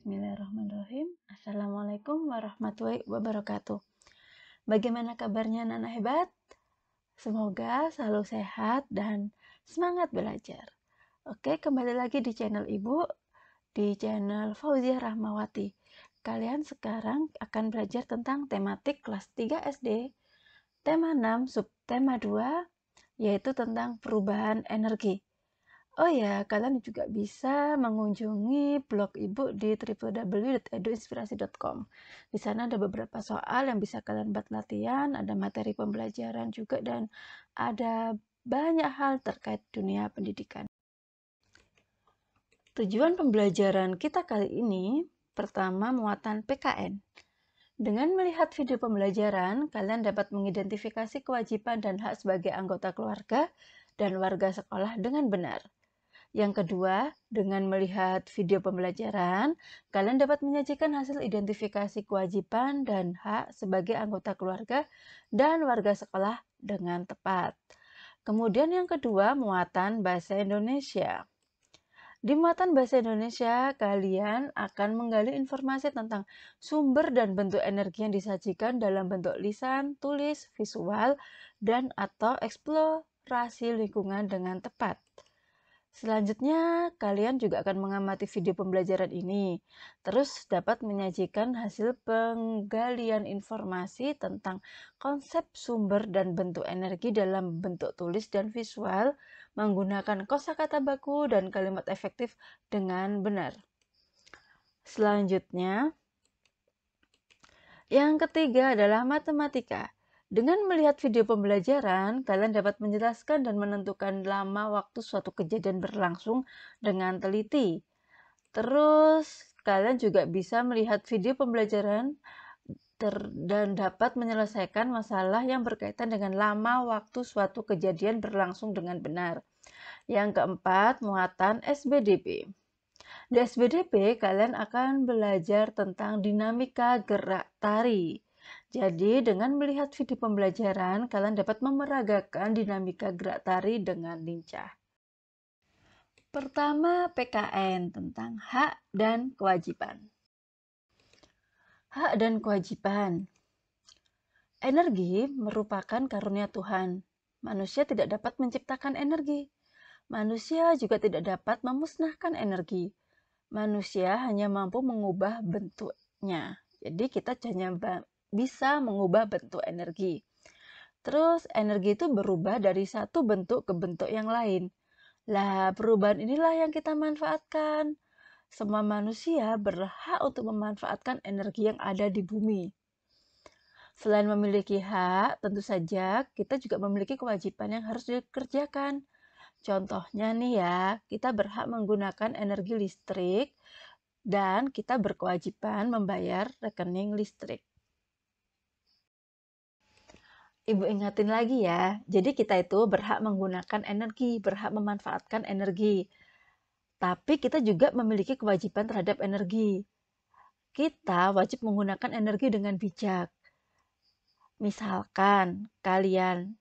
Bismillahirrahmanirrahim. Assalamualaikum warahmatullahi wabarakatuh. Bagaimana kabarnya anak-anak hebat? Semoga selalu sehat dan semangat belajar. Oke, kembali lagi di channel Ibu, di channel Fauziah Rahmawati. Kalian sekarang akan belajar tentang tematik kelas 3 SD, tema 6, subtema 2, yaitu tentang perubahan energi. Oh ya, kalian juga bisa mengunjungi blog Ibu di www.eduinspirasi.com. Di sana ada beberapa soal yang bisa kalian buat latihan, ada materi pembelajaran juga, dan ada banyak hal terkait dunia pendidikan. Tujuan pembelajaran kita kali ini, pertama muatan PKN. Dengan melihat video pembelajaran, kalian dapat mengidentifikasi kewajiban dan hak sebagai anggota keluarga dan warga sekolah dengan benar. Yang kedua, dengan melihat video pembelajaran, kalian dapat menyajikan hasil identifikasi kewajiban dan hak sebagai anggota keluarga dan warga sekolah dengan tepat. Kemudian yang kedua, muatan bahasa Indonesia. Di muatan bahasa Indonesia, kalian akan menggali informasi tentang sumber dan bentuk energi yang disajikan dalam bentuk lisan, tulis, visual, dan atau eksplorasi lingkungan dengan tepat. Selanjutnya, kalian juga akan mengamati video pembelajaran ini, terus dapat menyajikan hasil penggalian informasi tentang konsep sumber dan bentuk energi dalam bentuk tulis dan visual, menggunakan kosakata baku dan kalimat efektif dengan benar. Selanjutnya, yang ketiga adalah matematika. Dengan melihat video pembelajaran, kalian dapat menjelaskan dan menentukan lama waktu suatu kejadian berlangsung dengan teliti. Terus, kalian juga bisa melihat video pembelajaran dan dapat menyelesaikan masalah yang berkaitan dengan lama waktu suatu kejadian berlangsung dengan benar. Yang keempat, muatan SBDP. Di SBDP, kalian akan belajar tentang dinamika gerak tari. Jadi, dengan melihat video pembelajaran, kalian dapat memeragakan dinamika gerak tari dengan lincah. Pertama, PKN tentang hak dan kewajiban. Hak dan kewajiban. Energi merupakan karunia Tuhan. Manusia tidak dapat menciptakan energi. Manusia juga tidak dapat memusnahkan energi. Manusia hanya mampu mengubah bentuknya. Jadi kita hanya bisa mengubah bentuk energi. Terus energi itu berubah dari satu bentuk ke bentuk yang lain. Lah, perubahan inilah yang kita manfaatkan. Semua manusia berhak untuk memanfaatkan energi yang ada di bumi. Selain memiliki hak, tentu saja kita juga memiliki kewajiban yang harus dikerjakan. Contohnya nih ya, kita berhak menggunakan energi listrik dan kita berkewajiban membayar rekening listrik. Ibu ingatin lagi ya, jadi kita itu berhak menggunakan energi, berhak memanfaatkan energi. Tapi kita juga memiliki kewajiban terhadap energi. Kita wajib menggunakan energi dengan bijak. Misalkan kalian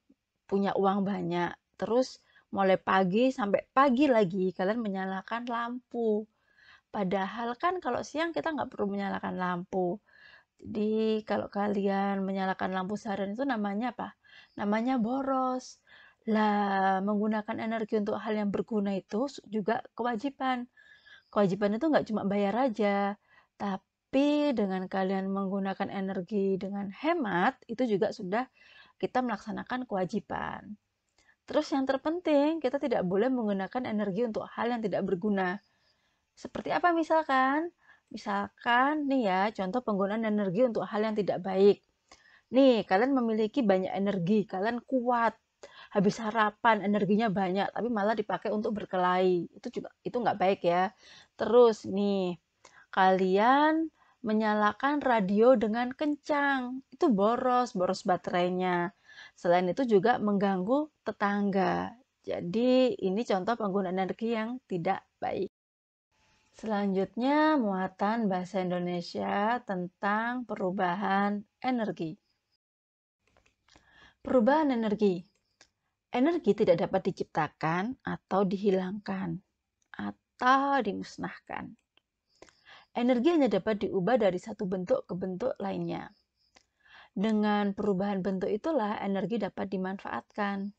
punya uang banyak, terus mulai pagi sampai pagi lagi kalian menyalakan lampu. Padahal kan kalau siang kita nggak perlu menyalakan lampu. Jadi kalau kalian menyalakan lampu seharian itu namanya apa? Namanya boros. Lah, menggunakan energi untuk hal yang berguna itu juga kewajiban. Kewajiban itu nggak cuma bayar aja, tapi dengan kalian menggunakan energi dengan hemat, itu juga sudah kita melaksanakan kewajiban. Terus yang terpenting, kita tidak boleh menggunakan energi untuk hal yang tidak berguna. Seperti apa misalkan? Misalkan nih ya, contoh penggunaan energi untuk hal yang tidak baik. Nih, kalian memiliki banyak energi, kalian kuat, habis sarapan energinya banyak, tapi malah dipakai untuk berkelahi. Itu nggak baik ya. Terus nih, kalian menyalakan radio dengan kencang, itu boros baterainya. Selain itu juga mengganggu tetangga. Jadi ini contoh penggunaan energi yang tidak baik. Selanjutnya, muatan bahasa Indonesia tentang perubahan energi. Perubahan energi. Energi tidak dapat diciptakan atau dihilangkan atau dimusnahkan. Energi hanya dapat diubah dari satu bentuk ke bentuk lainnya. Dengan perubahan bentuk itulah energi dapat dimanfaatkan.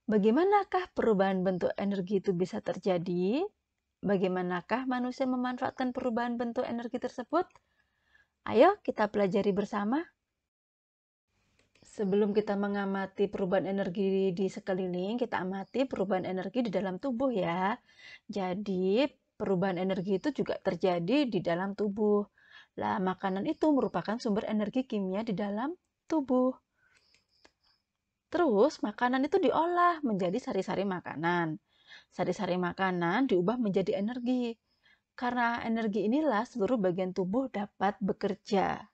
Bagaimanakah perubahan bentuk energi itu bisa terjadi? Bagaimanakah manusia memanfaatkan perubahan bentuk energi tersebut? Ayo kita pelajari bersama. Sebelum kita mengamati perubahan energi di sekeliling, kita amati perubahan energi di dalam tubuh ya. Jadi, perubahan energi itu juga terjadi di dalam tubuh. Lah, makanan itu merupakan sumber energi kimia di dalam tubuh. Terus, makanan itu diolah menjadi sari-sari makanan. Sari-sari makanan diubah menjadi energi. Karena energi inilah seluruh bagian tubuh dapat bekerja.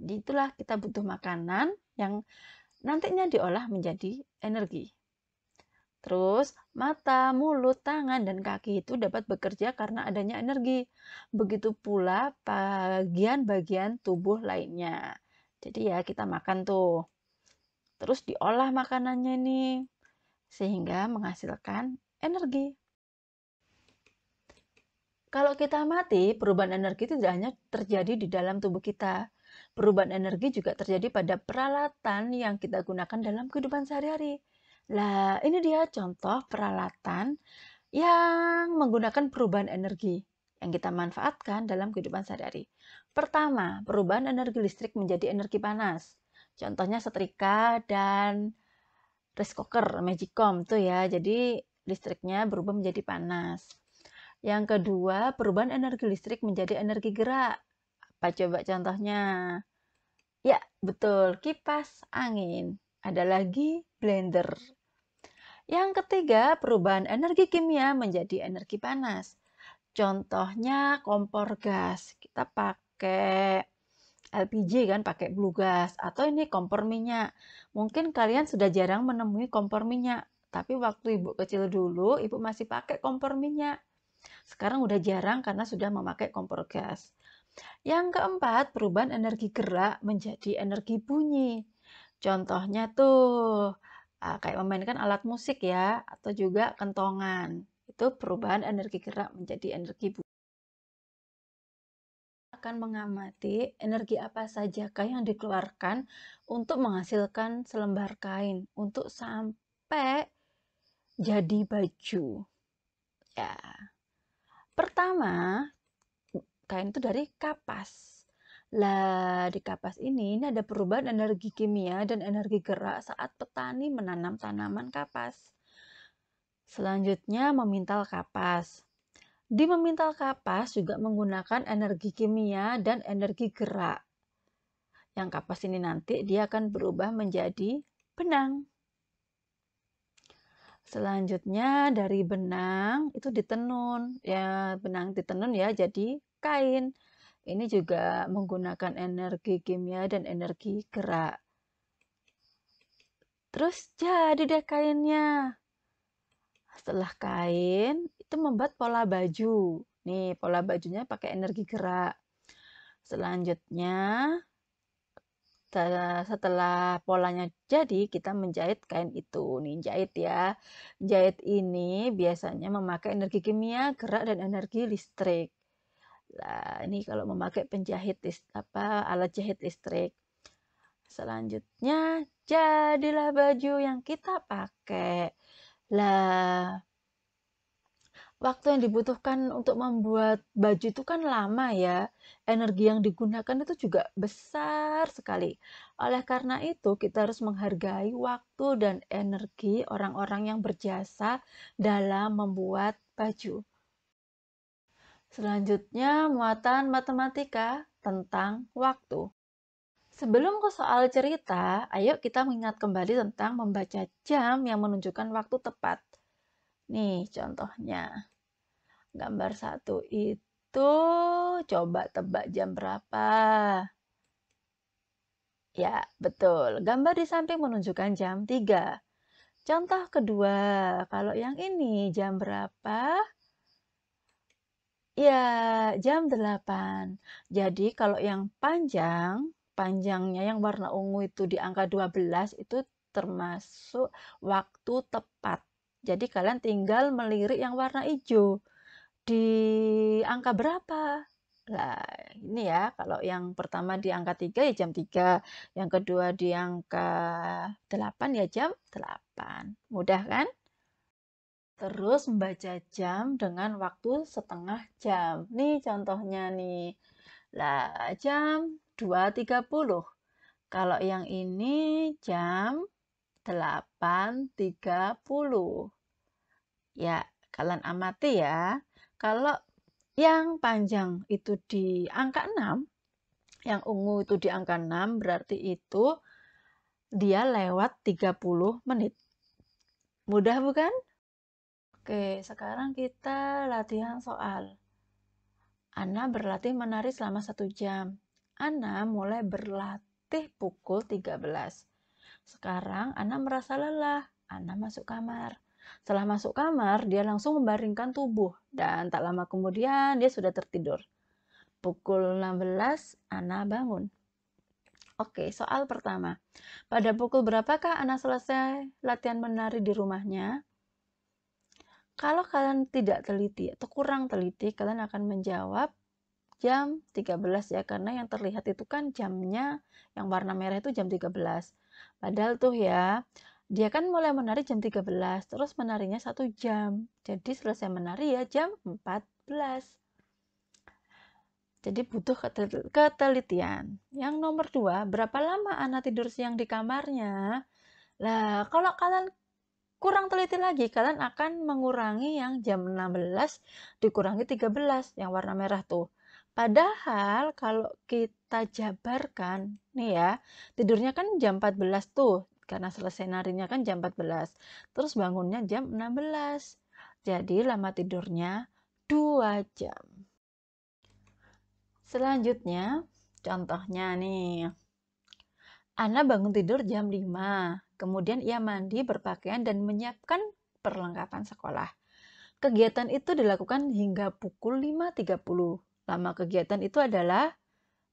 Jadi itulah kita butuh makanan yang nantinya diolah menjadi energi. Terus, mata, mulut, tangan, dan kaki itu dapat bekerja karena adanya energi. Begitu pula bagian-bagian tubuh lainnya. Jadi ya kita makan tuh. Terus diolah makanannya nih, sehingga menghasilkan energi. Kalau kita amati, perubahan energi itu tidak hanya terjadi di dalam tubuh kita. Perubahan energi juga terjadi pada peralatan yang kita gunakan dalam kehidupan sehari-hari. Lah, ini dia contoh peralatan yang menggunakan perubahan energi yang kita manfaatkan dalam kehidupan sehari-hari. Pertama, perubahan energi listrik menjadi energi panas. Contohnya setrika dan rice cooker, magicom tuh ya. Jadi listriknya berubah menjadi panas. Yang kedua, perubahan energi listrik menjadi energi gerak. Apa coba contohnya? Ya, betul, kipas angin. Ada lagi blender. Yang ketiga, perubahan energi kimia menjadi energi panas. Contohnya kompor gas. Kita pakai LPG kan, pakai blue gas. Atau ini kompor minyak. Mungkin kalian sudah jarang menemui kompor minyak. Tapi waktu ibu kecil dulu, ibu masih pakai kompor minyak. Sekarang udah jarang karena sudah memakai kompor gas. Yang keempat, perubahan energi gerak menjadi energi bunyi. Contohnya tuh, kayak memainkan alat musik ya, atau juga kentongan. Itu perubahan energi gerak menjadi energi bunyi. Akan mengamati energi apa sajakah yang dikeluarkan untuk menghasilkan selembar kain, untuk sampai jadi baju. Ya, pertama, kain itu dari kapas. Lah, di kapas ini ada perubahan energi kimia dan energi gerak saat petani menanam tanaman kapas. Selanjutnya, memintal kapas. Di memintal kapas juga menggunakan energi kimia dan energi gerak. Yang kapas ini nanti dia akan berubah menjadi benang. Selanjutnya dari benang itu ditenun. Ya, benang ditenun ya jadi kain. Ini juga menggunakan energi kimia dan energi gerak. Terus jadi deh kainnya. Setelah kain, itu membuat pola baju. Nih, pola bajunya pakai energi gerak. Selanjutnya, setelah polanya jadi, kita menjahit kain itu. Nih, jahit ya. Jahit ini biasanya memakai energi kimia, gerak, dan energi listrik. Nah, ini kalau memakai penjahit alat jahit listrik. Selanjutnya, jadilah baju yang kita pakai. Lah, waktu yang dibutuhkan untuk membuat baju itu kan lama ya. Energi yang digunakan itu juga besar sekali. Oleh karena itu, kita harus menghargai waktu dan energi orang-orang yang berjasa dalam membuat baju. Selanjutnya, muatan matematika tentang waktu. Sebelum ke soal cerita, ayo kita mengingat kembali tentang membaca jam yang menunjukkan waktu tepat. Nih contohnya, gambar 1 itu coba tebak jam berapa? Ya, betul. Gambar di samping menunjukkan jam 3. Contoh kedua, kalau yang ini jam berapa? Ya, jam 8. Jadi kalau yang panjangnya yang warna ungu itu di angka 12 itu termasuk waktu tepat. Jadi kalian tinggal melirik yang warna hijau. di angka berapa? Lah, ini ya, kalau yang pertama di angka 3 ya jam 3, yang kedua di angka 8 ya jam 8. Mudah kan? Terus membaca jam dengan waktu setengah jam. Nih contohnya nih. Lah, jam 2.30. Kalau yang ini jam 8.30. Ya, kalian amati ya. Kalau yang panjang itu di angka 6, yang ungu itu di angka 6, berarti itu dia lewat 30 menit. Mudah bukan? Oke, sekarang kita latihan soal. Ana berlatih menari selama 1 jam. Ana mulai berlatih pukul 13. Sekarang Ana merasa lelah. Ana masuk kamar. Setelah masuk kamar, dia langsung membaringkan tubuh. Dan tak lama kemudian, dia sudah tertidur. Pukul 16, Ana bangun. Oke, soal pertama. Pada pukul berapakah Ana selesai latihan menari di rumahnya? Kalau kalian tidak teliti atau kurang teliti, kalian akan menjawab jam 13 ya, karena yang terlihat itu kan jamnya yang warna merah itu jam 13. Padahal tuh ya, dia kan mulai menari jam 13, terus menarinya 1 jam. Jadi selesai menari ya jam 14. Jadi butuh ketelitian. Yang nomor 2, berapa lama Ana tidur siang di kamarnya? Lah, kalau kalian kurang teliti lagi, kalian akan mengurangi yang jam 16 dikurangi 13, yang warna merah tuh. Padahal kalau kita jabarkan, nih ya, tidurnya kan jam 14 tuh, karena selesai narinya kan jam 14. Terus bangunnya jam 16. Jadi lama tidurnya 2 jam. Selanjutnya, contohnya nih. Ana bangun tidur jam 5. Kemudian ia mandi, berpakaian, dan menyiapkan perlengkapan sekolah. Kegiatan itu dilakukan hingga pukul 5.30. Lama kegiatan itu adalah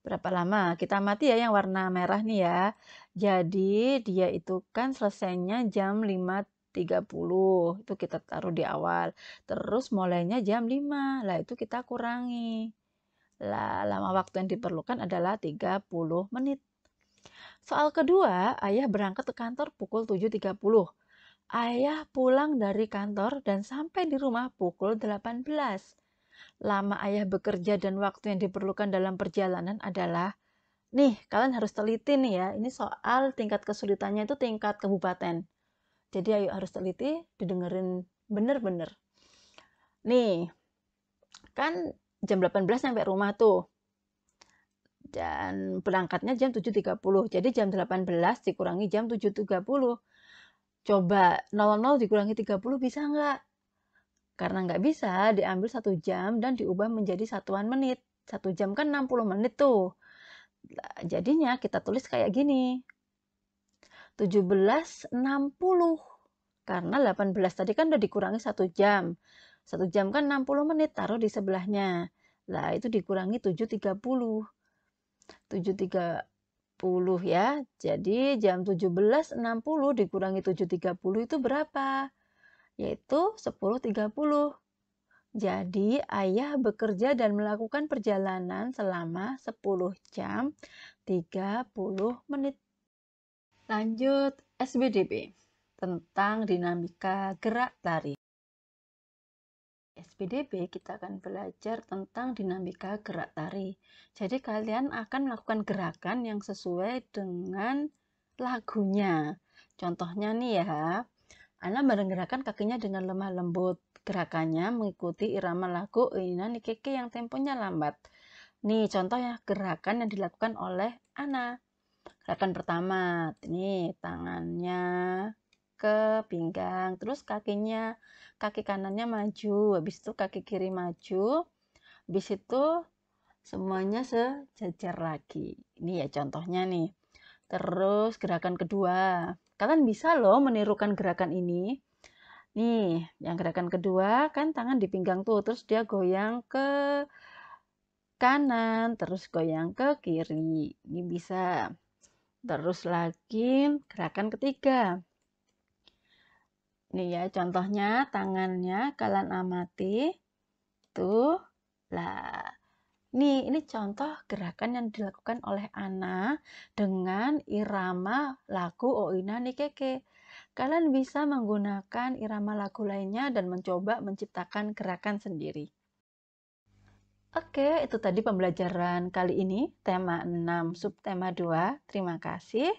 berapa lama? Kita amati ya yang warna merah nih ya. Jadi dia itu kan selesainya jam 5.30. Itu kita taruh di awal. Terus mulainya jam 5. Lah itu kita kurangi. Lah lama waktu yang diperlukan adalah 30 menit. Soal kedua, ayah berangkat ke kantor pukul 7.30. Ayah pulang dari kantor dan sampai di rumah pukul 18. Lama ayah bekerja dan waktu yang diperlukan dalam perjalanan adalah, nih kalian harus teliti nih ya, ini soal tingkat kesulitannya itu tingkat kabupaten. Jadi ayo harus teliti, didengerin bener-bener. Nih, kan jam 18 sampai rumah tuh. Dan berangkatnya jam 7.30. Jadi jam 18 dikurangi jam 7.30. Coba 00 dikurangi 30 bisa nggak? Karena nggak bisa, diambil 1 jam dan diubah menjadi satuan menit. 1 jam kan 60 menit tuh. Jadinya kita tulis kayak gini. 17.60. Karena 18 tadi kan udah dikurangi 1 jam. 1 jam kan 60 menit, taruh di sebelahnya. Lah itu dikurangi 7.30. 7.30 ya. Jadi jam 17.60 dikurangi 7.30 itu berapa? Yaitu 10.30. Jadi ayah bekerja dan melakukan perjalanan selama 10 jam 30 menit. Lanjut SBDB tentang dinamika gerak tari. SPDB kita akan belajar tentang dinamika gerak tari. Jadi kalian akan melakukan gerakan yang sesuai dengan lagunya. Contohnya nih ya, Ana menggerakkan kakinya dengan lemah lembut. Gerakannya mengikuti irama lagu Ina Nikeke yang temponya lambat. Nih contoh ya gerakan yang dilakukan oleh Ana. Gerakan pertama, nih tangannya ke pinggang, terus kaki kanannya maju, habis itu kaki kiri maju, habis itu semuanya sejajar lagi. Ini ya contohnya nih. Terus gerakan kedua, kalian bisa loh menirukan gerakan ini. Nih, yang gerakan kedua kan tangan di pinggang tuh, terus dia goyang ke kanan, terus goyang ke kiri. Ini bisa. Terus lagi gerakan ketiga. Nih ya contohnya tangannya kalian amati. gitu. Lah, ini contoh gerakan yang dilakukan oleh Ana dengan irama lagu O Ina ni Keke. Kalian bisa menggunakan irama lagu lainnya dan mencoba menciptakan gerakan sendiri. Oke, itu tadi pembelajaran kali ini, tema 6, subtema 2. Terima kasih.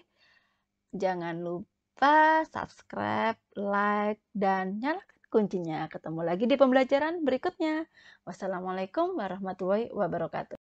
Jangan lupa subscribe, like, dan nyalakan kuncinya. Ketemu lagi di pembelajaran berikutnya. Wassalamualaikum warahmatullahi wabarakatuh.